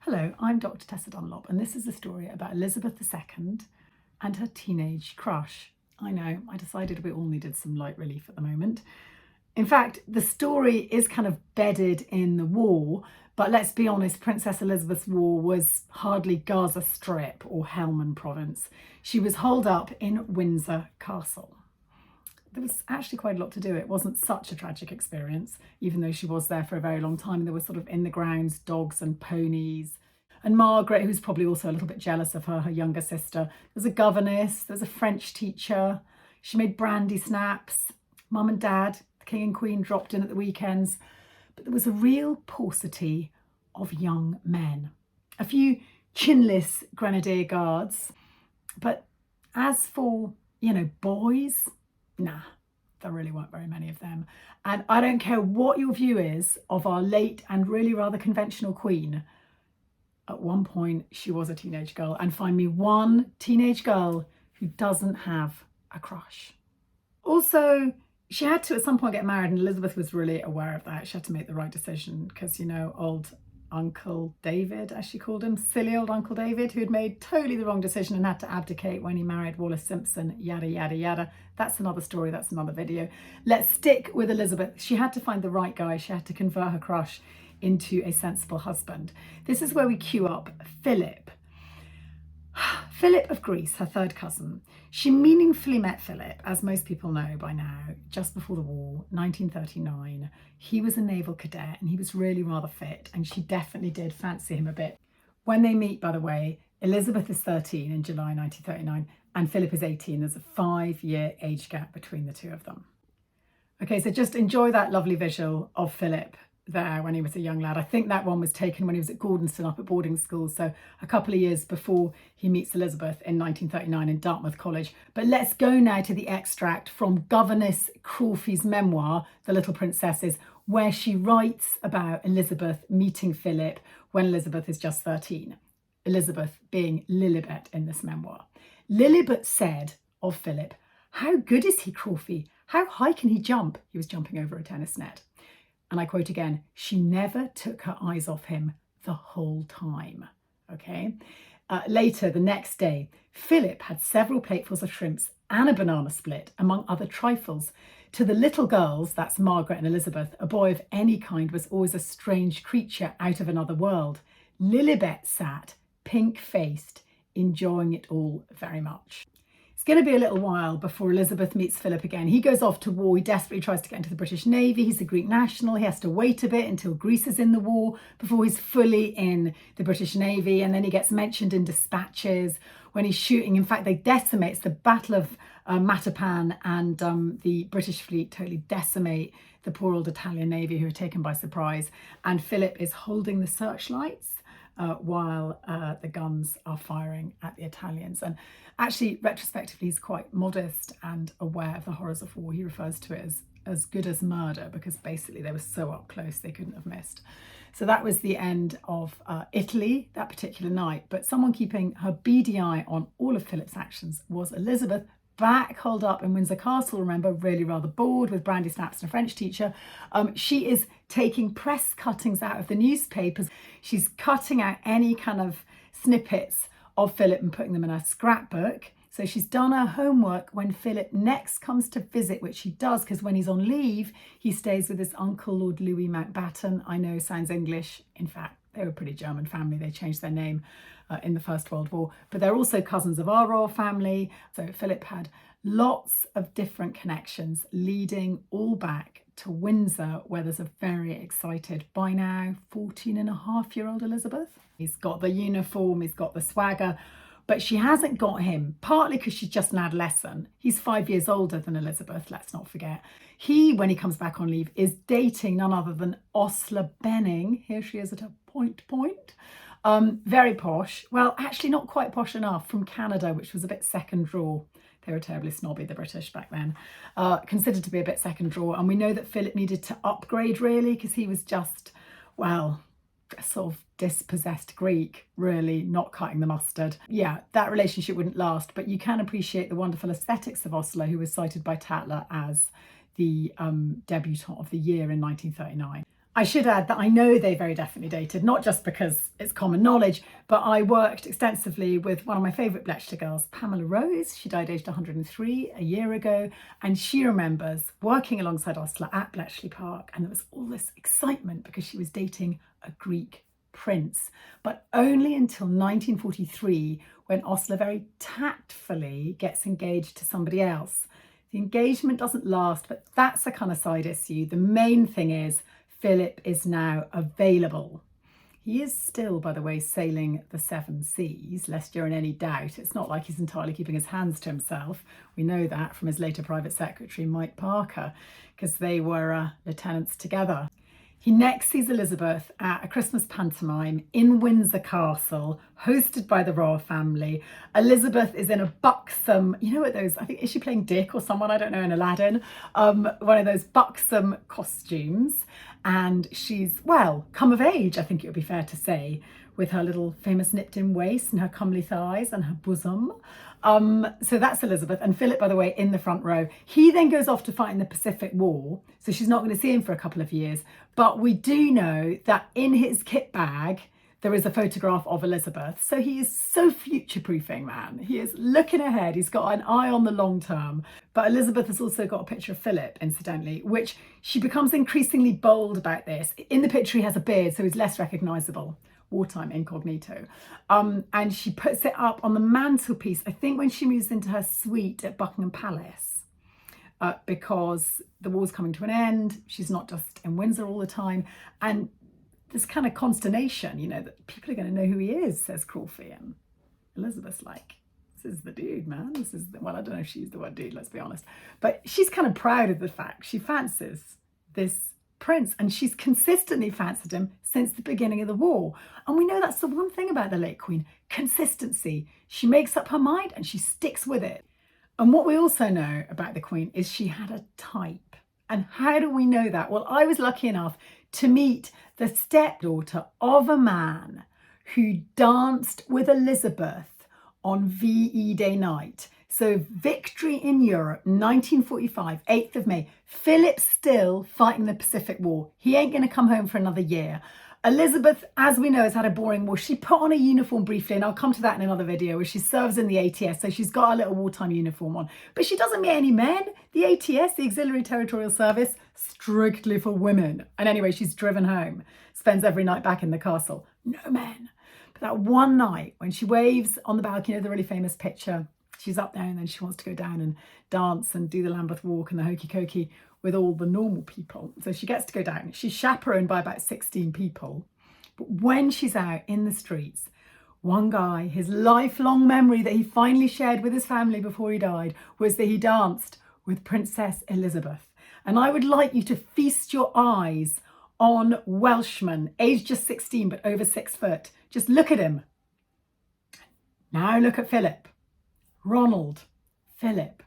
Hello, I'm Dr. Tessa Dunlop, and this is a story about Elizabeth II and her teenage crush. I know, I decided we all needed some light relief at the moment. In fact, the story is kind of bedded in the war, but let's be honest, Princess Elizabeth's war was hardly Gaza Strip or Helmand Province. She was holed up in Windsor Castle. There was actually quite a lot to do. It wasn't such a tragic experience, even though she was there for a very long time. There were sort of in the grounds dogs and ponies. And Margaret, who's probably also a little bit jealous of her younger sister. There's a governess, there's a French teacher. She made brandy snaps. Mum and Dad, the King and Queen, dropped in at the weekends. But there was a real paucity of young men. A few chinless grenadier guards. But as for, boys, nah, there really weren't very many of them. And I don't care what your view is of our late and really rather conventional queen. At one point, she was a teenage girl, and find me one teenage girl who doesn't have a crush. Also, she had to at some point get married, and Elizabeth was really aware of that. She had to make the right decision because, old Uncle David, as she called him, silly old Uncle David, who'd made totally the wrong decision and had to abdicate when he married Wallis Simpson, yada, yada, yada. That's another story, that's another video. Let's stick with Elizabeth. She had to find the right guy. She had to convert her crush into a sensible husband. This is where we cue up Philip. Philip of Greece, her third cousin. She meaningfully met Philip, as most people know by now, just before the war, 1939. He was a naval cadet and he was really rather fit, and she definitely did fancy him a bit. When they meet, by the way, Elizabeth is 13 in July 1939 and Philip is 18. There's a 5-year age gap between the two of them. Okay, so just enjoy that lovely visual of Philip there when he was a young lad. I think that one was taken when he was at Gordonston up at boarding school, so a couple of years before he meets Elizabeth in 1939 in Dartmouth College. But let's go now to the extract from Governess Crawfey's memoir, The Little Princesses, where she writes about Elizabeth meeting Philip when Elizabeth is just 13. Elizabeth being Lilibet in this memoir. Lilibet said of Philip, "How good is he, Crawfey? How high can he jump?" He was jumping over a tennis net. And I quote again, "She never took her eyes off him the whole time." Okay. Later, the next day, Philip had several platefuls of shrimps and a banana split, among other trifles. To the little girls, that's Margaret and Elizabeth, a boy of any kind was always a strange creature out of another world. Lilibet sat, pink-faced, enjoying it all very much. It's going to be a little while before Elizabeth meets Philip again. He goes off to war. He desperately tries to get into the British Navy. He's a Greek national. He has to wait a bit until Greece is in the war before he's fully in the British Navy. And then he gets mentioned in dispatches when he's shooting. In fact, they decimate. It's the Battle of Matapan, and the British fleet totally decimate the poor old Italian Navy, who are taken by surprise. And Philip is holding the searchlights while the guns are firing at the Italians. And actually, retrospectively, he's quite modest and aware of the horrors of war. He refers to it as good as murder, because basically they were so up close they couldn't have missed. So that was the end of Italy that particular night. But someone keeping her beady eye on all of Philip's actions was Elizabeth, back holed up in Windsor Castle, remember, really rather bored with brandy snaps and a French teacher. She is taking press cuttings out of the newspapers. She's cutting out any kind of snippets of Philip and putting them in her scrapbook. So she's done her homework when Philip next comes to visit, which he does, because when he's on leave, he stays with his uncle, Lord Louis Mountbatten. I know, sounds English. In fact, they were a pretty German family. They changed their name in the First World War, but they're also cousins of our royal family. So Philip had lots of different connections leading all back to Windsor, where there's a very excited, by now 14-and-a-half-year-old Elizabeth. He's got the uniform, he's got the swagger, but she hasn't got him, partly because she's just an adolescent. He's 5 years older than Elizabeth, let's not forget. He, when he comes back on leave, is dating none other than Osler Benning. Here she is at a point. Very posh. Well, actually not quite posh enough, from Canada, which was a bit second draw. They were terribly snobby, the British, back then. Considered to be a bit second draw. And we know that Philip needed to upgrade, really, because he was just, well, a sort of dispossessed Greek, really not cutting the mustard. Yeah, that relationship wouldn't last, but you can appreciate the wonderful aesthetics of Osler, who was cited by Tatler as the debutante of the year in 1939. I should add that I know they very definitely dated, not just because it's common knowledge, but I worked extensively with one of my favourite Bletchley girls, Pamela Rose. She died aged 103 a year ago, and she remembers working alongside Osler at Bletchley Park, and there was all this excitement because she was dating a Greek prince, but only until 1943, when Osler very tactfully gets engaged to somebody else. The engagement doesn't last, but that's a kind of side issue. The main thing is Philip is now available. He is still, by the way, sailing the seven seas, lest you're in any doubt. It's not like he's entirely keeping his hands to himself. We know that from his later private secretary, Mike Parker, because they were lieutenants together. He next sees Elizabeth at a Christmas pantomime in Windsor Castle, hosted by the royal family. Elizabeth is in a buxom, you know what those, I think, is she playing Dick or someone, I don't know, in Aladdin? One of those buxom costumes. And she's, well, come of age, I think it would be fair to say, with her little famous nipped in waist and her comely thighs and her bosom. So that's Elizabeth. And Philip, by the way, in the front row. He then goes off to fight in the Pacific War, so she's not going to see him for a couple of years. But we do know that in his kit bag, there is a photograph of Elizabeth. So he is so future-proofing, man. He is looking ahead. He's got an eye on the long term. But Elizabeth has also got a picture of Philip, incidentally, which she becomes increasingly bold about this. In the picture, he has a beard, so he's less recognisable. Wartime incognito. And she puts it up on the mantelpiece, I think when she moves into her suite at Buckingham Palace, because the war's coming to an end. She's not just in Windsor all the time. And this kind of consternation, you know, that people are going to know who he is, says Crawford. And Elizabeth's like, this is the dude, man. This is, well, I don't know if she used the word dude, let's be honest. But she's kind of proud of the fact she fancies this prince, and she's consistently fancied him since the beginning of the war. And we know that's the one thing about the late Queen, consistency. She makes up her mind and she sticks with it. And what we also know about the Queen is she had a type. And how do we know that? Well, I was lucky enough to meet the stepdaughter of a man who danced with Elizabeth on VE Day night. So Victory in Europe, 1945, 8th of May. Philip's still fighting the Pacific War. He ain't going to come home for another year. Elizabeth, as we know, has had a boring war. She put on a uniform briefly, and I'll come to that in another video, where she serves in the ATS, so she's got a little wartime uniform on. But she doesn't meet any men. The ATS, the Auxiliary Territorial Service, strictly for women. And anyway, she's driven home, spends every night back in the castle. No men. But that one night, when she waves on the balcony of the really famous picture, she's up there and then she wants to go down and dance and do the Lambeth Walk and the hokey cokey with all the normal people. So she gets to go down. She's chaperoned by about 16 people. But when she's out in the streets, one guy, his lifelong memory that he finally shared with his family before he died, was that he danced with Princess Elizabeth. And I would like you to feast your eyes on Welshman, aged just 16 but over 6 foot. Just look at him. Now look at Philip. Ronald, Philip.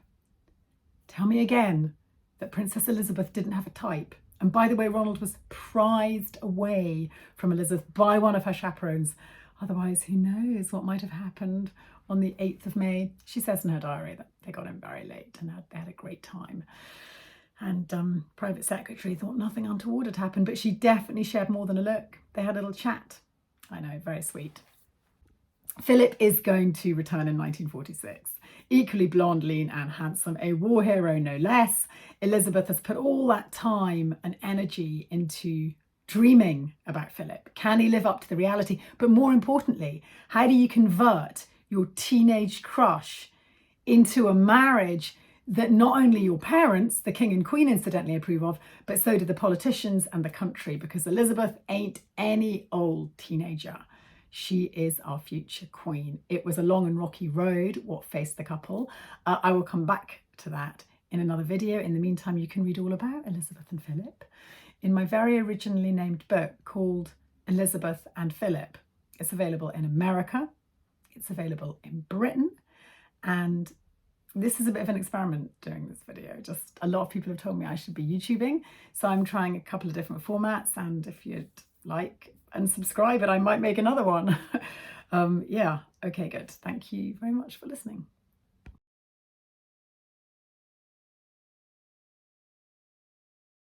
Tell me again that Princess Elizabeth didn't have a type. And by the way, Ronald was prized away from Elizabeth by one of her chaperones. Otherwise, who knows what might have happened on the 8th of May. She says in her diary that they got in very late and they had a great time. And private secretary thought nothing untoward had happened, but she definitely shared more than a look. They had a little chat. I know, very sweet. Philip is going to return in 1946. Equally blonde, lean and handsome, a war hero no less. Elizabeth has put all that time and energy into dreaming about Philip. Can he live up to the reality? But more importantly, how do you convert your teenage crush into a marriage that not only your parents, the king and queen incidentally, approve of, but so do the politicians and the country, because Elizabeth ain't any old teenager. She is our future queen. It was a long and rocky road what faced the couple. I will come back to that in another video. In the meantime, you can read all about Elizabeth and Philip in my very originally named book called Elizabeth and Philip. It's available in America. It's available in Britain. And this is a bit of an experiment doing this video. Just a lot of people have told me I should be YouTubing. So I'm trying a couple of different formats. And if you'd like and subscribe, and I might make another one. Yeah, okay, good. Thank you very much for listening.